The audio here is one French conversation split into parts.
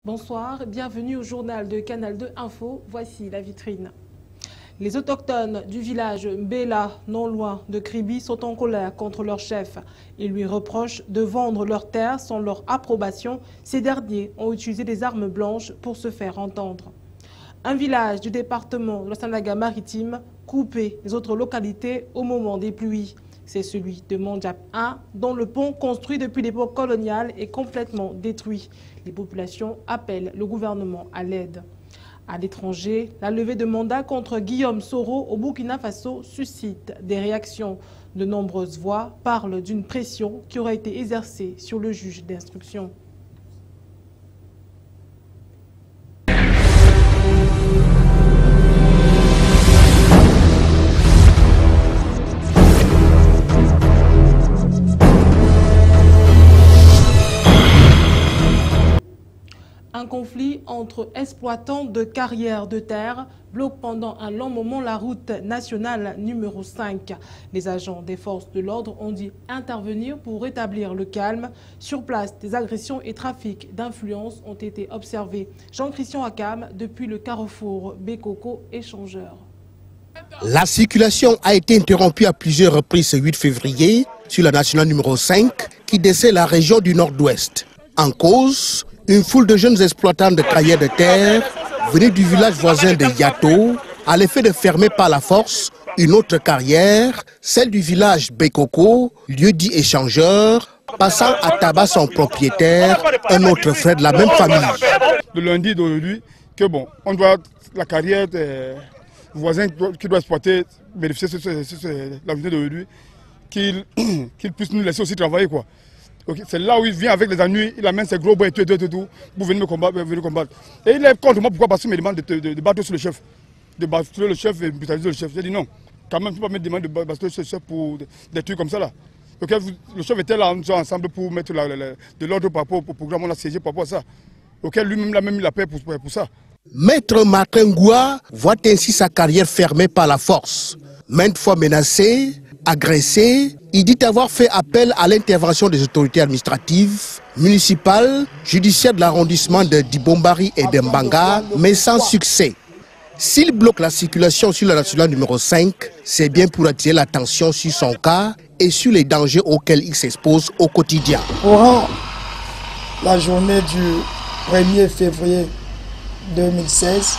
Bonsoir, bienvenue au journal de Canal 2 Info. Voici la vitrine. Les autochtones du village Mbela, non loin de Kribi, sont en colère contre leur chef. Ils lui reprochent de vendre leurs terres sans leur approbation. Ces derniers ont utilisé des armes blanches pour se faire entendre. Un village du département de la Sandaga-Maritime coupé des autres localités au moment des pluies. C'est celui de Mandjap 1, dont le pont construit depuis l'époque coloniale est complètement détruit. Les populations appellent le gouvernement à l'aide. À l'étranger, la levée de mandat contre Guillaume Soro au Burkina Faso suscite des réactions. De nombreuses voix parlent d'une pression qui aurait été exercée sur le juge d'instruction. Un conflit entre exploitants de carrières de terre bloque pendant un long moment la route nationale numéro 5. Les agents des forces de l'ordre ont dû intervenir pour rétablir le calme. Sur place, des agressions et trafics d'influence ont été observés. Jean-Christian Akam depuis le carrefour Bekoko échangeur. La circulation a été interrompue à plusieurs reprises ce 8 février sur la nationale numéro 5 qui dessert la région du nord-ouest. En cause, une foule de jeunes exploitants de carrières de terre venus du village voisin de Yato à l'effet de fermer par la force une autre carrière, celle du village Bekoko, lieu dit échangeur, passant à tabac son propriétaire, un autre frère de la même famille. Le lundi d'aujourd'hui, que bon, on doit la carrière voisin qui doit exploiter, bénéficier de la journée d'aujourd'hui, qu'il puisse nous laisser aussi travailler quoi. Okay. C'est là où il vient avec les ennuis, il amène ses gros bois et tout, pour venir me combattre. Et il est contre moi, pourquoi? Parce qu'il me demande de battre sur le chef. De battre le chef et brutaliser le chef. J'ai dit non, quand même, tu ne peux pas me demander de battre sur le chef pour des trucs comme ça là. Okay. Le chef était là ensemble pour mettre de l'ordre par rapport au programme, on a siégé par rapport à ça. Okay. Lui-même il a même eu la paix pour ça. Maître Martin Ngoua voit ainsi sa carrière fermée par la force. Maintes fois menacé, agressé, il dit avoir fait appel à l'intervention des autorités administratives, municipales, judiciaires de l'arrondissement de Dibombari et de Mbanga, mais sans succès. S'il bloque la circulation sur la nationale numéro 5, c'est bien pour attirer l'attention sur son cas et sur les dangers auxquels il s'expose au quotidien. Pour la journée du 1er février 2016,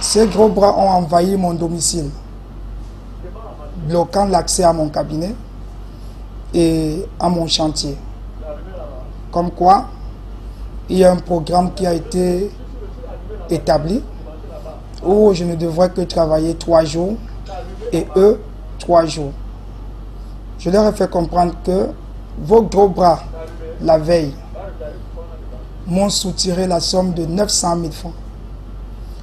ces gros bras ont envahi mon domicile, bloquant l'accès à mon cabinet et à mon chantier. Comme quoi, il y a un programme qui a été établi où je ne devrais que travailler 3 jours et eux 3 jours. Je leur ai fait comprendre que vos gros bras, la veille, m'ont soutiré la somme de 900 000 francs.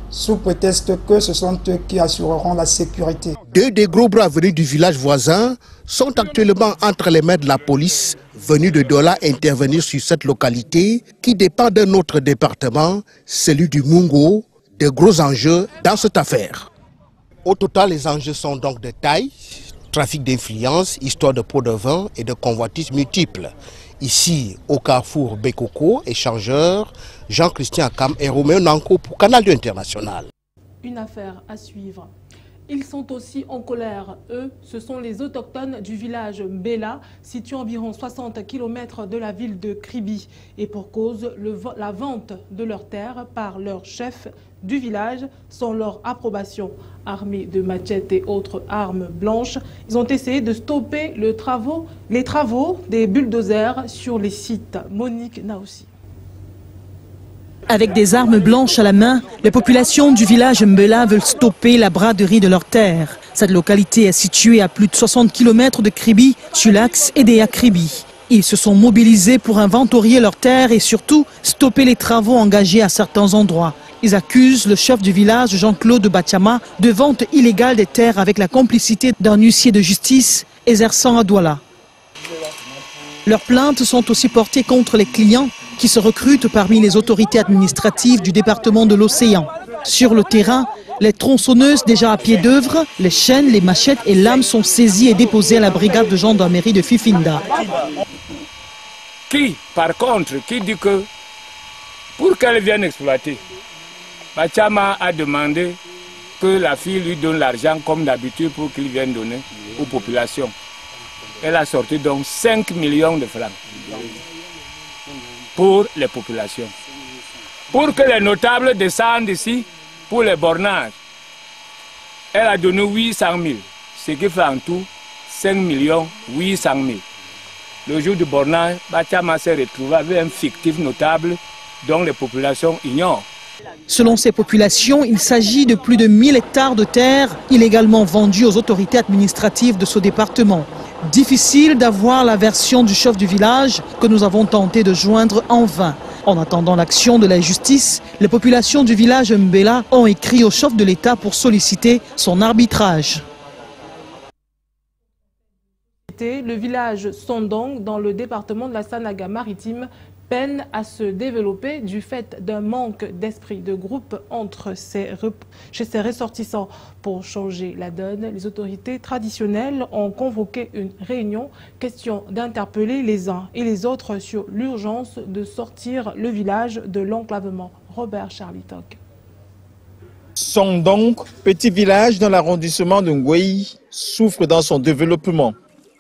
Sous prétexte que ce sont eux qui assureront la sécurité. 2 des gros bras venus du village voisin sont actuellement entre les mains de la police venus de Dola intervenir sur cette localité qui dépend d'un autre département, celui du Mungo. De gros enjeux dans cette affaire. Au total, les enjeux sont donc de taille, trafic d'influence, histoire de pots de vin et de convoitises multiples. Ici, au carrefour Bekoko, échangeur, Jean-Christian Akam et Roméo Nanko pour Canal 2 International. Une affaire à suivre. Ils sont aussi en colère. Eux, ce sont les autochtones du village Mbela, situé à environ 60 km de la ville de Kribi. Et pour cause, la vente de leurs terres par leur chef du village sans leur approbation. Armés de machettes et autres armes blanches, ils ont essayé de stopper les travaux des bulldozers sur les sites. Monique Naoussi. Avec des armes blanches à la main, les populations du village Mbela veulent stopper la braderie de leurs terres. Cette localité est située à plus de 60 km de Kribi, sur l'axe Edea-Kribi. Ils se sont mobilisés pour inventorier leurs terres et surtout stopper les travaux engagés à certains endroits. Ils accusent le chef du village, Jean-Claude Bachama, de vente illégale des terres avec la complicité d'un huissier de justice exerçant à Douala. Leurs plaintes sont aussi portées contre les clients qui se recrutent parmi les autorités administratives du département de l'Océan. Sur le terrain, les tronçonneuses déjà à pied d'œuvre, les chaînes, les machettes et lames sont saisies et déposées à la brigade de gendarmerie de Fifinda. Qui, par contre, qui dit que pour qu'elle vienne exploiter, Bachama a demandé que la fille lui donne l'argent comme d'habitude pour qu'il vienne donner aux populations. Elle a sorti donc 5 millions de francs pour les populations. Pour que les notables descendent ici pour les bornages, elle a donné 800 000, ce qui fait en tout 5 800 000. Le jour du bornage, Bachama s'est retrouvé avec un fictif notable dont les populations ignorent. Selon ces populations, il s'agit de plus de 1000 hectares de terre illégalement vendus aux autorités administratives de ce département. Difficile d'avoir la version du chef du village que nous avons tenté de joindre en vain. En attendant l'action de la justice, les populations du village Mbela ont écrit au chef de l'État pour solliciter son arbitrage. Le village Sondong, dans le département de la Sanaga-Maritime, peine à se développer du fait d'un manque d'esprit de groupe chez ses ressortissants. Pour changer la donne, les autorités traditionnelles ont convoqué une réunion, question d'interpeller les uns et les autres sur l'urgence de sortir le village de l'enclavement. Robert Charlitoc. Sondong, petit village dans l'arrondissement de Ngwei, souffre dans son développement.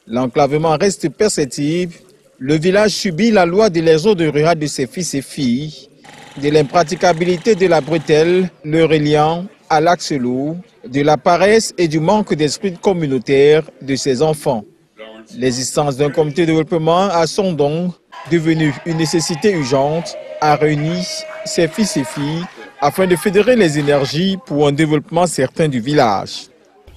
L'enclavement reste perceptible. Le village subit la loi de l'exode rural de ses fils et filles, de l'impraticabilité de la bretelle, le reliant à l'axe lourd, de la paresse et du manque d'esprit communautaire de ses enfants. L'existence d'un comité de développement à Sondong, devenu une nécessité urgente, a réuni ses fils et filles afin de fédérer les énergies pour un développement certain du village.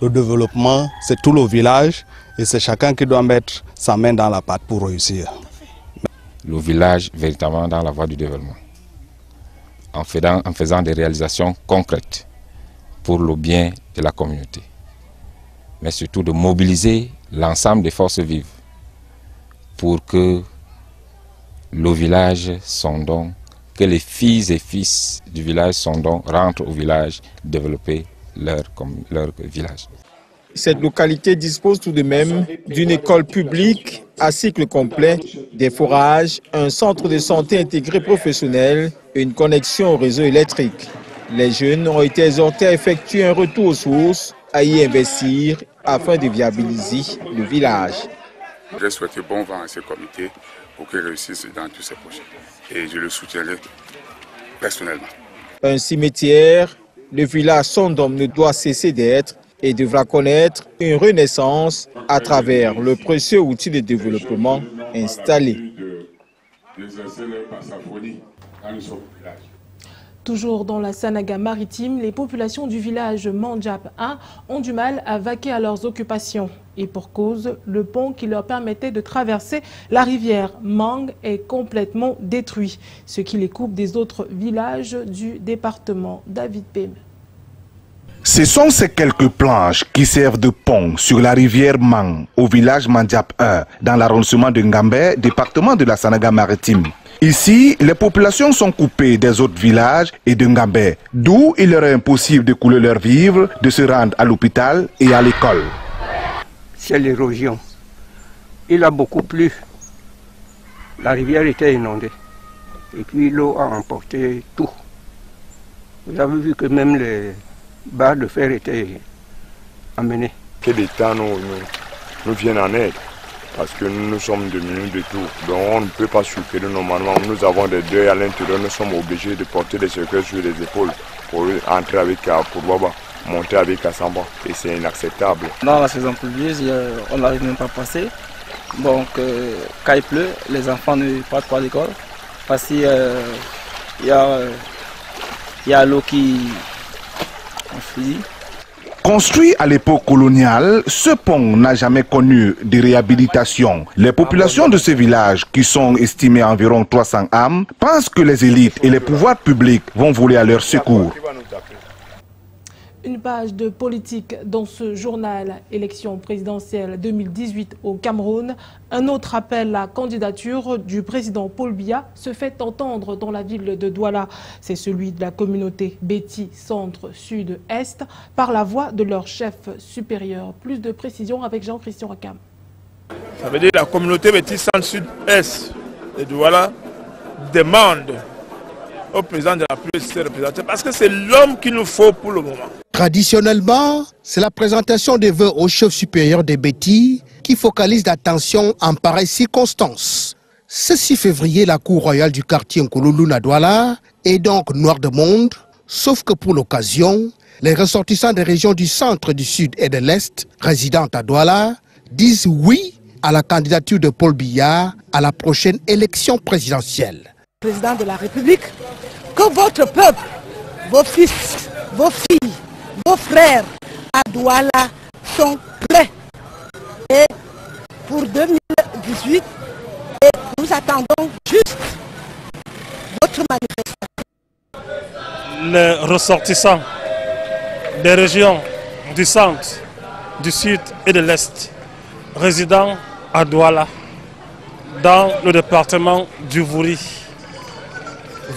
Le développement, c'est tout le village et c'est chacun qui doit mettre sa main dans la pâte pour réussir. Le village véritablement dans la voie du développement, en faisant des réalisations concrètes pour le bien de la communauté, mais surtout de mobiliser l'ensemble des forces vives pour que le village Sondong, que les filles et fils du village Sondong rentrent au village développer leur village. Cette localité dispose tout de même d'une école publique à cycle complet, des forages, un centre de santé intégré professionnel et une connexion au réseau électrique. Les jeunes ont été exhortés à effectuer un retour aux sources, à y investir afin de viabiliser le village. Je souhaite bon vent à ce comité pour qu'il réussisse dans tous ces projets et je le soutiendrai personnellement. Un cimetière, le village Sondong ne doit cesser d'être et devra connaître une renaissance à travers le précieux outil de développement installé. Toujours dans la Sanaga-Maritime, les populations du village Mandjap 1 ont du mal à vaquer à leurs occupations. Et pour cause, le pont qui leur permettait de traverser la rivière Mang est complètement détruit, ce qui les coupe des autres villages du département. David Pem. Ce sont ces quelques planches qui servent de pont sur la rivière Mang, au village Mandjap 1, dans l'arrondissement de Ngambé, département de la Sanaga-Maritime. Ici, les populations sont coupées des autres villages et de Ngambé, d'où il leur est impossible de couler leurs vivres, de se rendre à l'hôpital et à l'école. C'est l'érosion. Il a beaucoup plu. La rivière était inondée. Et puis l'eau a emporté tout. Vous avez vu que même les barres de fer étaient amenées. Que l'État nous vienne en aide. Parce que nous sommes diminués de tout. Donc on ne peut pas supérer normalement. Nous avons des deuils à l'intérieur. Nous sommes obligés de porter des cercueils sur les épaules pour entrer avec Baba, monter avec Kassamba. Et c'est inacceptable. Dans la saison pluvieuse, on n'arrive même pas à passer. Donc quand il pleut, les enfants ne partent pas à l'école. Parce qu'il y a l'eau qui enfouit. Construit à l'époque coloniale, ce pont n'a jamais connu de réhabilitation. Les populations de ce village, qui sont estimées à environ 300 âmes, pensent que les élites et les pouvoirs publics vont voler à leur secours. Une page de politique dans ce journal, élection présidentielle 2018 au Cameroun. Un autre appel à candidature du président Paul Biya se fait entendre dans la ville de Douala. C'est celui de la communauté Béti Centre-Sud-Est par la voix de leur chef supérieur. Plus de précisions avec Jean-Christian Akam. Ça veut dire que la communauté Béti Centre-Sud-Est de Douala demande au président de la République de se représenter parce que c'est l'homme qu'il nous faut pour le moment. Traditionnellement, c'est la présentation des vœux au chef supérieur des Bétis qui focalise l'attention en pareilles circonstances. Ce 6 février, la cour royale du quartier Nkolulu à Douala est donc noire de monde, sauf que pour l'occasion, les ressortissants des régions du centre, du sud et de l'est, résidant à Douala, disent oui à la candidature de Paul Biya à la prochaine élection présidentielle. Président de la République, que votre peuple, vos fils, vos filles, vos frères à Douala sont prêts. Et pour 2018, et nous attendons juste votre manifestation. Les ressortissants des régions du centre, du sud et de l'est, résidant à Douala, dans le département du Vouri,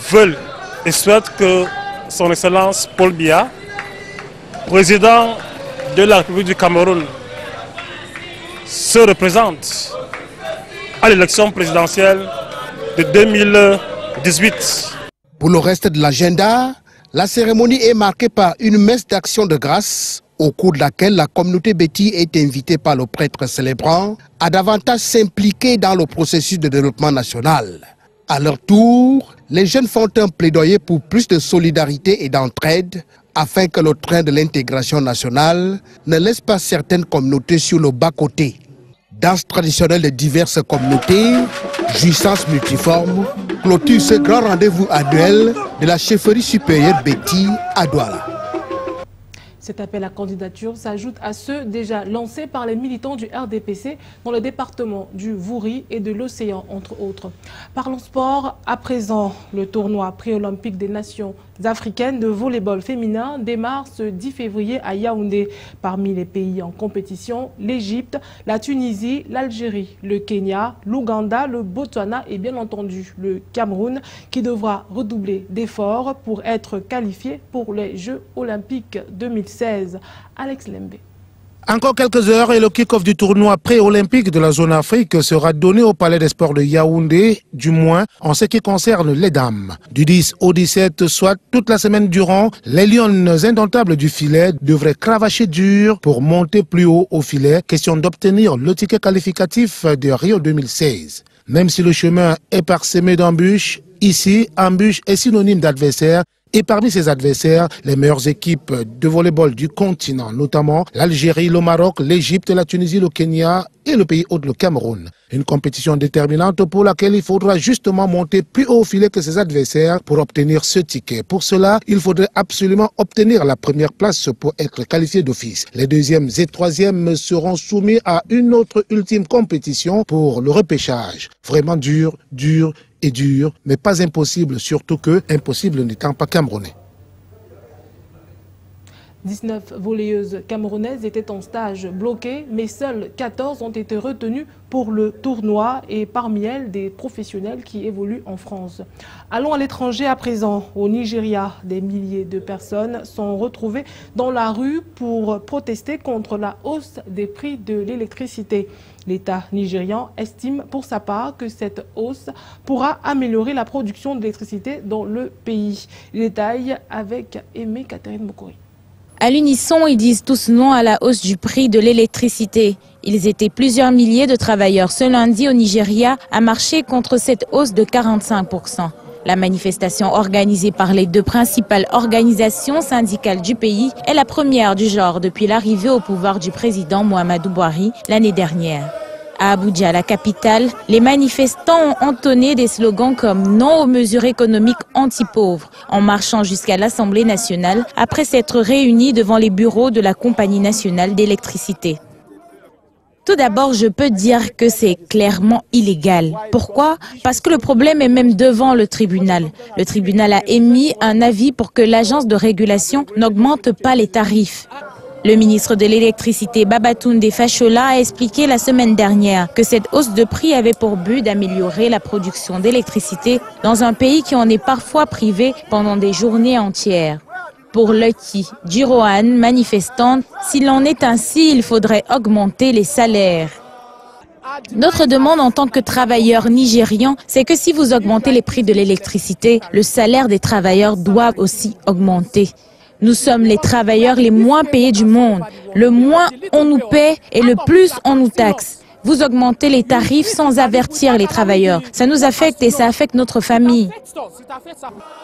veulent et souhaitent que son Excellence Paul Biya, président de la République du Cameroun, se représente à l'élection présidentielle de 2018. Pour le reste de l'agenda, la cérémonie est marquée par une messe d'action de grâce au cours de laquelle la communauté Béti est invitée par le prêtre célébrant à davantage s'impliquer dans le processus de développement national. À leur tour, les jeunes font un plaidoyer pour plus de solidarité et d'entraide afin que le train de l'intégration nationale ne laisse pas certaines communautés sur le bas-côté. Danse traditionnelle de diverses communautés, jouissance multiforme, clôture ce grand rendez-vous annuel de la chefferie supérieure Béti à Douala. Cet appel à candidature s'ajoute à ceux déjà lancés par les militants du RDPC dans le département du Vouri et de l'Océan, entre autres. Parlons sport. À présent, le tournoi pré-olympique des nations africaines de volleyball féminin démarre ce 10 février à Yaoundé. Parmi les pays en compétition, l'Égypte, la Tunisie, l'Algérie, le Kenya, l'Ouganda, le Botswana et bien entendu le Cameroun qui devra redoubler d'efforts pour être qualifié pour les Jeux olympiques 2016. Alex Lembe. Encore quelques heures et le kick-off du tournoi pré-olympique de la zone Afrique sera donné au Palais des Sports de Yaoundé, du moins en ce qui concerne les dames. Du 10 au 17, soit toute la semaine durant, les lionnes indomptables du filet devraient cravacher dur pour monter plus haut au filet, question d'obtenir le ticket qualificatif de Rio 2016. Même si le chemin est parsemé d'embûches, ici, embûche est synonyme d'adversaire. Et parmi ces adversaires, les meilleures équipes de volleyball du continent, notamment l'Algérie, le Maroc, l'Égypte, la Tunisie, le Kenya et le pays hôte, le Cameroun. Une compétition déterminante pour laquelle il faudra justement monter plus haut au filet que ses adversaires pour obtenir ce ticket. Pour cela, il faudrait absolument obtenir la première place pour être qualifié d'office. Les deuxièmes et troisièmes seront soumis à une autre ultime compétition pour le repêchage. Vraiment dur, mais pas impossible, surtout que impossible n'étant pas camerounais. 19 volleyeuses camerounaises étaient en stage bloquées, mais seules 14 ont été retenues pour le tournoi et parmi elles des professionnels qui évoluent en France. Allons à l'étranger à présent. Au Nigeria, des milliers de personnes sont retrouvées dans la rue pour protester contre la hausse des prix de l'électricité. L'État nigérian estime pour sa part que cette hausse pourra améliorer la production d'électricité dans le pays. Détail avec Aimé Catherine Mokori. À l'unisson, ils disent tous non à la hausse du prix de l'électricité. Ils étaient plusieurs milliers de travailleurs ce lundi au Nigeria à marcher contre cette hausse de 45%. La manifestation organisée par les deux principales organisations syndicales du pays est la première du genre depuis l'arrivée au pouvoir du président Muhammadu Buhari l'année dernière. À Abuja, la capitale, les manifestants ont entonné des slogans comme « Non aux mesures économiques anti-pauvres » en marchant jusqu'à l'Assemblée nationale après s'être réunis devant les bureaux de la Compagnie nationale d'électricité. Tout d'abord, je peux dire que c'est clairement illégal. Pourquoi? Parce que le problème est même devant le tribunal. Le tribunal a émis un avis pour que l'agence de régulation n'augmente pas les tarifs. Le ministre de l'électricité Babatunde Fashola a expliqué la semaine dernière que cette hausse de prix avait pour but d'améliorer la production d'électricité dans un pays qui en est parfois privé pendant des journées entières. Pour Lucky Jirohan, manifestante, s'il en est ainsi, il faudrait augmenter les salaires. Notre demande en tant que travailleurs nigérians, c'est que si vous augmentez les prix de l'électricité, le salaire des travailleurs doit aussi augmenter. Nous sommes les travailleurs les moins payés du monde. Le moins on nous paie et le plus on nous taxe. Vous augmentez les tarifs sans avertir les travailleurs. Ça nous affecte et ça affecte notre famille.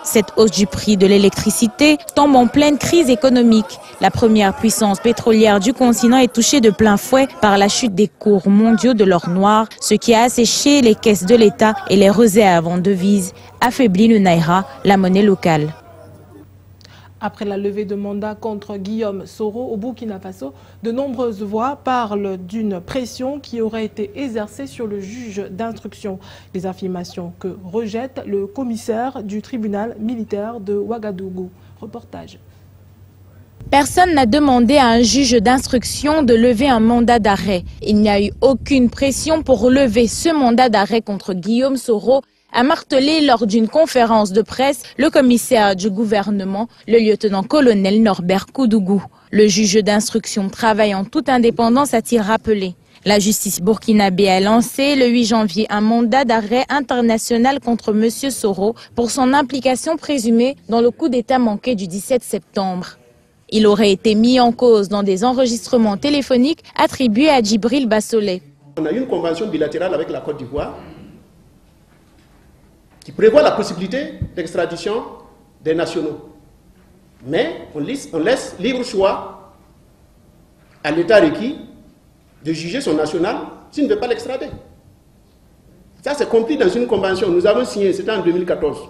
Cette hausse du prix de l'électricité tombe en pleine crise économique. La première puissance pétrolière du continent est touchée de plein fouet par la chute des cours mondiaux de l'or noir, ce qui a asséché les caisses de l'État et les réserves en devises, affaibli le naira, la monnaie locale. Après la levée de mandat contre Guillaume Soro au Burkina Faso, de nombreuses voix parlent d'une pression qui aurait été exercée sur le juge d'instruction. Des affirmations que rejette le commissaire du tribunal militaire de Ouagadougou. Reportage. Personne n'a demandé à un juge d'instruction de lever un mandat d'arrêt. Il n'y a eu aucune pression pour lever ce mandat d'arrêt contre Guillaume Soro, a martelé lors d'une conférence de presse le commissaire du gouvernement, le lieutenant-colonel Norbert Koudougou. Le juge d'instruction travaille en toute indépendance, a-t-il rappelé. La justice burkinabé a lancé le 8 janvier un mandat d'arrêt international contre M. Soro pour son implication présumée dans le coup d'État manqué du 17 septembre. Il aurait été mis en cause dans des enregistrements téléphoniques attribués à Djibril Bassolé. On a eu une convention bilatérale avec la Côte d'Ivoire qui prévoit la possibilité d'extradition des nationaux. Mais on laisse libre choix à l'État requis de juger son national s'il ne veut pas l'extrader. Ça, c'est compris dans une convention. Nous avons signé, c'était en 2014.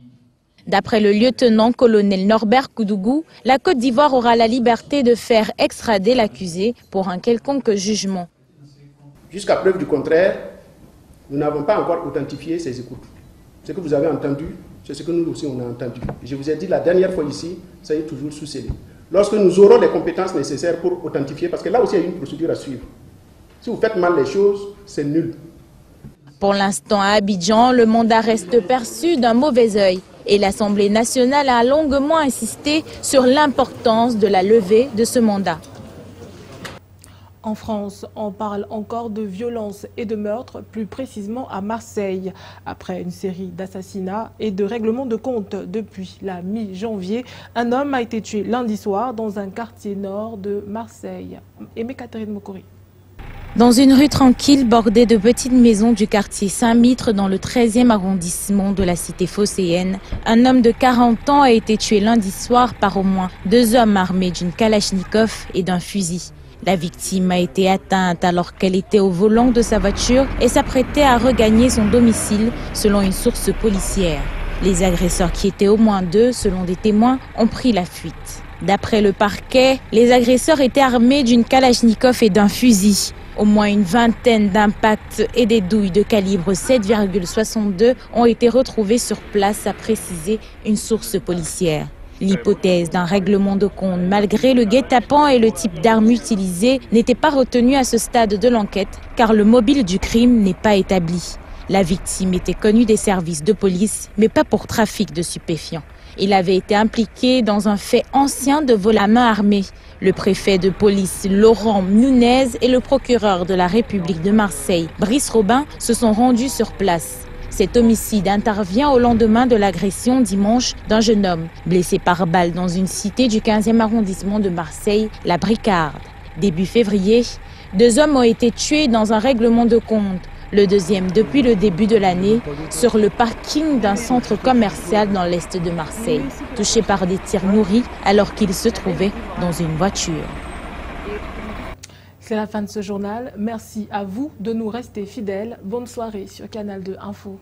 D'après le lieutenant-colonel Norbert Koudougou, la Côte d'Ivoire aura la liberté de faire extrader l'accusé pour un quelconque jugement. Jusqu'à preuve du contraire, nous n'avons pas encore authentifié ces écoutes. Ce que vous avez entendu, c'est ce que nous aussi on a entendu. Je vous ai dit la dernière fois ici, ça est toujours sous scellé. Lorsque nous aurons les compétences nécessaires pour authentifier, parce que là aussi il y a une procédure à suivre. Si vous faites mal les choses, c'est nul. Pour l'instant, à Abidjan, le mandat reste perçu d'un mauvais œil. Et l'Assemblée nationale a longuement insisté sur l'importance de la levée de ce mandat. En France, on parle encore de violences et de meurtres, plus précisément à Marseille. Après une série d'assassinats et de règlements de compte depuis la mi-janvier, un homme a été tué lundi soir dans un quartier nord de Marseille. Aimé Catherine Mokori. Dans une rue tranquille bordée de petites maisons du quartier Saint-Mitre dans le 13e arrondissement de la cité phocéenne, un homme de 40 ans a été tué lundi soir par au moins 2 hommes armés d'une kalachnikov et d'un fusil. La victime a été atteinte alors qu'elle était au volant de sa voiture et s'apprêtait à regagner son domicile, selon une source policière. Les agresseurs, qui étaient au moins 2, selon des témoins, ont pris la fuite. D'après le parquet, les agresseurs étaient armés d'une kalachnikov et d'un fusil. Au moins une vingtaine d'impacts et des douilles de calibre 7,62 ont été retrouvées sur place, a précisé une source policière. L'hypothèse d'un règlement de compte, malgré le guet-apens et le type d'arme utilisée, n'était pas retenue à ce stade de l'enquête, car le mobile du crime n'est pas établi. La victime était connue des services de police, mais pas pour trafic de stupéfiants. Il avait été impliqué dans un fait ancien de vol à main armée. Le préfet de police Laurent Nunez et le procureur de la République de Marseille, Brice Robin, se sont rendus sur place. Cet homicide intervient au lendemain de l'agression dimanche d'un jeune homme blessé par balle dans une cité du 15e arrondissement de Marseille, la Bricarde. Début février, 2 hommes ont été tués dans un règlement de compte. Le deuxième depuis le début de l'année, sur le parking d'un centre commercial dans l'est de Marseille, touché par des tirs nourris alors qu'il se trouvait dans une voiture. C'est la fin de ce journal. Merci à vous de nous rester fidèles. Bonne soirée sur Canal 2 Info.